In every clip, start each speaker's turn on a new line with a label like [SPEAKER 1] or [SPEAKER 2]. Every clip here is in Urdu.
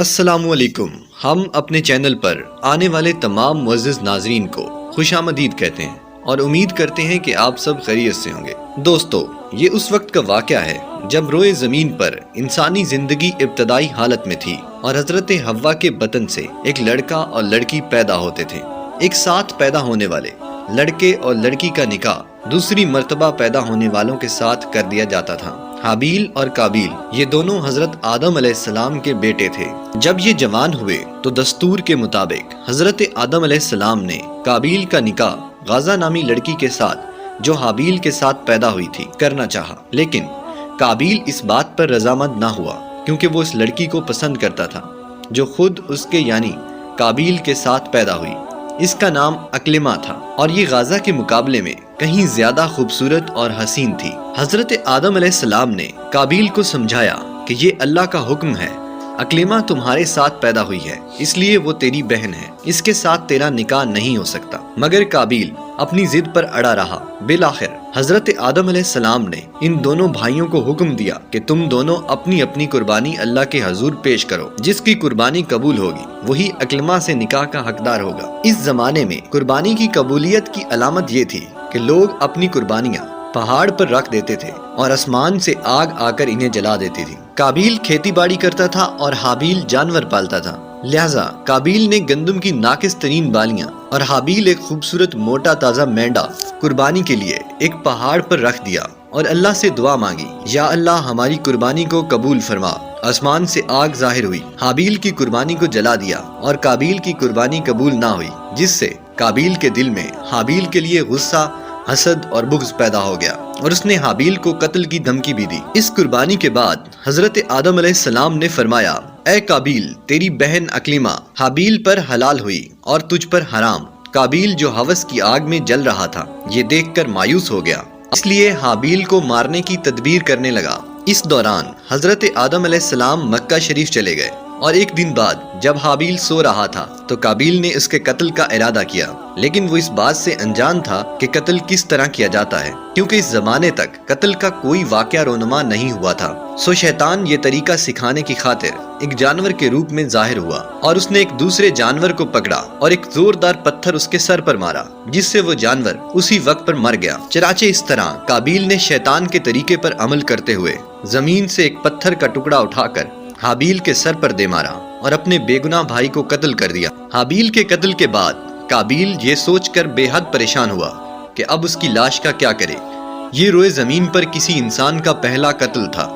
[SPEAKER 1] السلام علیکم۔ ہم اپنے چینل پر آنے والے تمام معزز ناظرین کو خوش آمدید کہتے ہیں اور امید کرتے ہیں کہ آپ سب خیریت سے ہوں گے۔ دوستو، یہ اس وقت کا واقعہ ہے جب روئے زمین پر انسانی زندگی ابتدائی حالت میں تھی اور حضرت حوا کے بطن سے ایک لڑکا اور لڑکی پیدا ہوتے تھے۔ ایک ساتھ پیدا ہونے والے لڑکے اور لڑکی کا نکاح دوسری مرتبہ پیدا ہونے والوں کے ساتھ کر دیا جاتا تھا۔ حابیل اور قابیل یہ دونوں حضرت آدم علیہ السلام کے بیٹے تھے۔ جب یہ جوان ہوئے تو دستور کے مطابق حضرت آدم علیہ السلام نے قابیل کا نکاح غازہ نامی لڑکی کے ساتھ جو حابیل کے ساتھ پیدا ہوئی تھی کرنا چاہا، لیکن قابیل اس بات پر رضامند نہ ہوا کیونکہ وہ اس لڑکی کو پسند کرتا تھا جو خود اس کے یعنی قابیل کے ساتھ پیدا ہوئی۔ اس کا نام اکلمہ تھا اور یہ غازہ کے مقابلے میں کہیں زیادہ خوبصورت اور حسین تھی۔ حضرت آدم علیہ السلام نے قابیل کو سمجھایا کہ یہ اللہ کا حکم ہے، اکلمہ تمہارے ساتھ پیدا ہوئی ہے اس لیے وہ تیری بہن ہے، اس کے ساتھ تیرا نکاح نہیں ہو سکتا۔ مگر قابیل اپنی ضد پر اڑا رہا۔ بالآخر حضرت آدم علیہ السلام نے ان دونوں بھائیوں کو حکم دیا کہ تم دونوں اپنی اپنی قربانی اللہ کے حضور پیش کرو، جس کی قربانی قبول ہوگی وہی اکلمہ سے نکاح کا حقدار ہوگا۔ اس زمانے میں قربانی کی قبولیت کی علامت یہ تھی کہ لوگ اپنی قربانیاں پہاڑ پر رکھ دیتے تھے اور آسمان سے آگ آ کر انہیں جلا دیتی تھی۔ قابیل کھیتی باڑی کرتا تھا اور حابیل جانور پالتا تھا، لہذا قابیل نے گندم کی ناقص ترین بالیاں اور حابیل ایک خوبصورت موٹا تازہ مینڈا قربانی کے لیے ایک پہاڑ پر رکھ دیا اور اللہ سے دعا مانگی، یا اللہ ہماری قربانی کو قبول فرما۔ آسمان سے آگ ظاہر ہوئی، حابیل کی قربانی کو جلا دیا اور قابیل کی قربانی قبول نہ ہوئی، جس سے قابیل کے دل میں حابیل کے لیے غصہ، حسد اور بغض پیدا ہو گیا اور اس نے حابیل کو قتل کی دھمکی بھی دی۔ اس قربانی کے بعد حضرت آدم علیہ السلام نے فرمایا، اے قابیل، تیری بہن اکلمہ حابیل پر حلال ہوئی اور تجھ پر حرام۔ قابیل جو ہوس کی آگ میں جل رہا تھا یہ دیکھ کر مایوس ہو گیا، اس لیے حابیل کو مارنے کی تدبیر کرنے لگا۔ اس دوران حضرت آدم علیہ السلام مکہ شریف چلے گئے اور ایک دن بعد جب حابیل سو رہا تھا تو قابیل نے اس کے قتل کا ارادہ کیا، لیکن وہ اس بات سے انجان تھا کہ قتل کس طرح کیا جاتا ہے، کیونکہ اس زمانے تک قتل کا کوئی واقعہ رونما نہیں ہوا تھا۔ سو شیطان یہ طریقہ سکھانے کی خاطر ایک جانور کے روپ میں ظاہر ہوا اور اس نے ایک دوسرے جانور کو پکڑا اور ایک زوردار پتھر اس کے سر پر مارا، جس سے وہ جانور اسی وقت پر مر گیا۔ چنانچہ اس طرح قابیل نے شیطان کے طریقے پر عمل کرتے ہوئے زمین سے ایک پتھر کا ٹکڑا اٹھا کر حابیل کے سر پر دے مارا اور اپنے بے گناہ بھائی کو قتل کر دیا۔ حابیل کے قتل کے بعد قابیل یہ سوچ کر بے حد پریشان ہوا کہ اب اس کی لاش کا کیا کرے۔ یہ روئے زمین پر کسی انسان کا پہلا قتل تھا،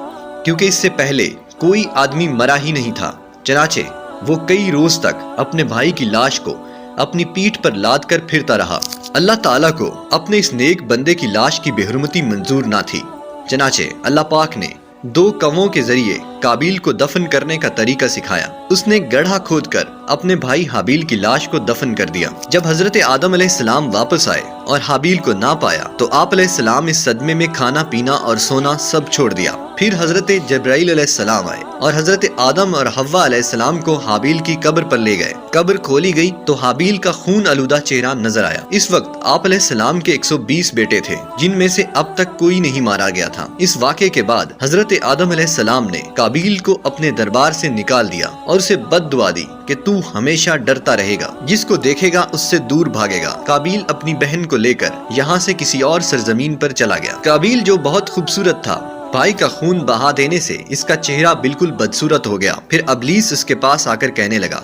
[SPEAKER 1] کیونکہ اس سے پہلے کوئی آدمی مرا ہی نہیں تھا۔ چنانچہ وہ کئی روز تک اپنے بھائی کی لاش کو اپنی پیٹھ پر لاد کر پھرتا رہا۔ اللہ تعالیٰ کو اپنے اس نیک بندے کی لاش کی بے حرمتی منظور نہ تھی، چنانچہ اللہ پاک نے 2 کووں کے ذریعے قابیل کو دفن کرنے کا طریقہ سکھایا۔ اس نے گڑھا کھود کر اپنے بھائی حابیل کی لاش کو دفن کر دیا۔ جب حضرت آدم علیہ السلام واپس آئے اور حابیل کو نہ پایا تو آپ علیہ السلام اس صدمے میں کھانا پینا اور سونا سب چھوڑ دیا۔ پھر حضرت جبرائیل علیہ السلام آئے اور حضرت آدم اور حوا علیہ السلام کو حابیل کی قبر پر لے گئے۔ قبر کھولی گئی تو حابیل کا خون آلودہ چہرہ نظر آیا۔ اس وقت آپ علیہ السلام کے 120 بیٹے تھے، جن میں سے اب تک کوئی نہیں مارا گیا تھا۔ اس واقعے کے بعد حضرت آدم علیہ السلام نے قابیل کو اپنے دربار سے نکال دیا اور اسے بد دعا دی کہ تو ہمیشہ ڈرتا رہے گا، جس کو دیکھے گا اس سے دور بھاگے گا۔ قابیل اپنی بہن کو لے کر یہاں سے کسی اور سرزمین پر چلا گیا۔ قابیل جو بہت خوبصورت تھا، بھائی کا خون بہا دینے سے اس کا چہرہ بالکل بدصورت ہو گیا۔ پھر ابلیس اس کے پاس آ کر کہنے لگا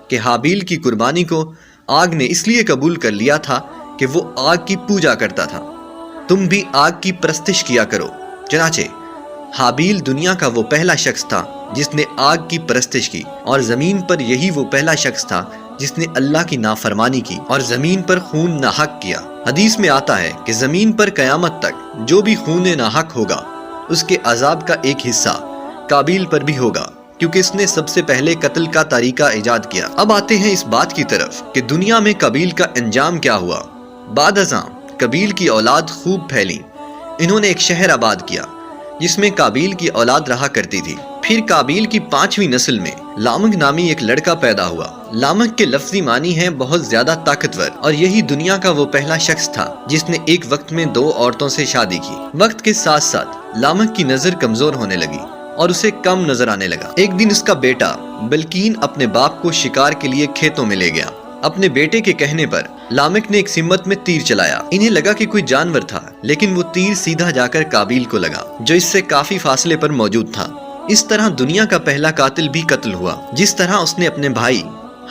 [SPEAKER 1] کہ حابیل کی قربانی کو آگ نے اس لیے قبول کر لیا تھا کہ وہ آگ کی پوجا کرتا تھا، تم بھی آگ کی پرستش کیا کرو۔ چنانچہ حابیل دنیا کا وہ پہلا شخص تھا جس نے آگ کی پرستش کی، اور زمین پر یہی وہ پہلا شخص تھا جس نے اللہ کی نافرمانی کی اور زمین پر خون ناحق کیا۔ حدیث میں آتا ہے کہ زمین پر قیامت تک جو بھی خون ناحق ہوگا اس کے عذاب کا ایک حصہ قابیل پر بھی ہوگا، کیونکہ اس نے سب سے پہلے قتل کا طریقہ ایجاد کیا۔ اب آتے ہیں اس بات کی طرف کہ دنیا میں قابیل کا انجام کیا ہوا۔ بعد ازاں قابیل کی اولاد خوب پھیلی، انہوں نے ایک شہر آباد کیا جس میں قابیل کی اولاد رہا کرتی تھی۔ پھر قابیل کی 5ویں نسل میں لامک نامی ایک لڑکا پیدا ہوا۔ لامک کے لفظی معنی ہیں بہت زیادہ طاقتور، اور یہی دنیا کا وہ پہلا شخص تھا جس نے ایک وقت میں 2 عورتوں سے شادی کی۔ وقت کے ساتھ ساتھ لامک کی نظر کمزور ہونے لگی اور اسے کم نظر آنے لگا۔ ایک دن اس کا بیٹا بلقین اپنے باپ کو شکار کے لیے کھیتوں میں لے گیا۔ اپنے بیٹے کے کہنے پر لامک نے ایک سمت میں تیر چلایا۔ انہیں لگا کہ کوئی جانور تھا، لیکن وہ تیر سیدھا جا کر قابیل کو لگا جو اس سے کافی فاصلے پر موجود تھا۔ اس طرح دنیا کا پہلا قاتل بھی قتل ہوا، جس طرح اس نے اپنے بھائی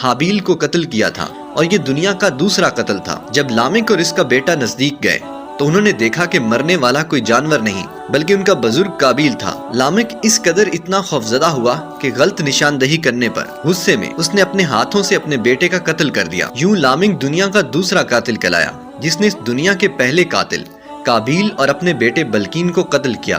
[SPEAKER 1] حابیل کو قتل کیا تھا، اور یہ دنیا کا دوسرا قتل تھا۔ جب لامک اور اس کا بیٹا نزدیک گئے تو انہوں نے دیکھا کہ مرنے والا کوئی جانور نہیں بلکہ ان کا بزرگ قابیل تھا۔ لامک اس قدر اتنا خوفزدہ ہوا کہ غلط نشاندہی کرنے پر غصے میں اس نے اپنے ہاتھوں سے اپنے بیٹے کا قتل کر دیا۔ یوں لامک دنیا کا دوسرا قاتل کہلایا، جس نے اس دنیا کے پہلے قاتل قابیل اور اپنے بیٹے بلقین کو قتل کیا۔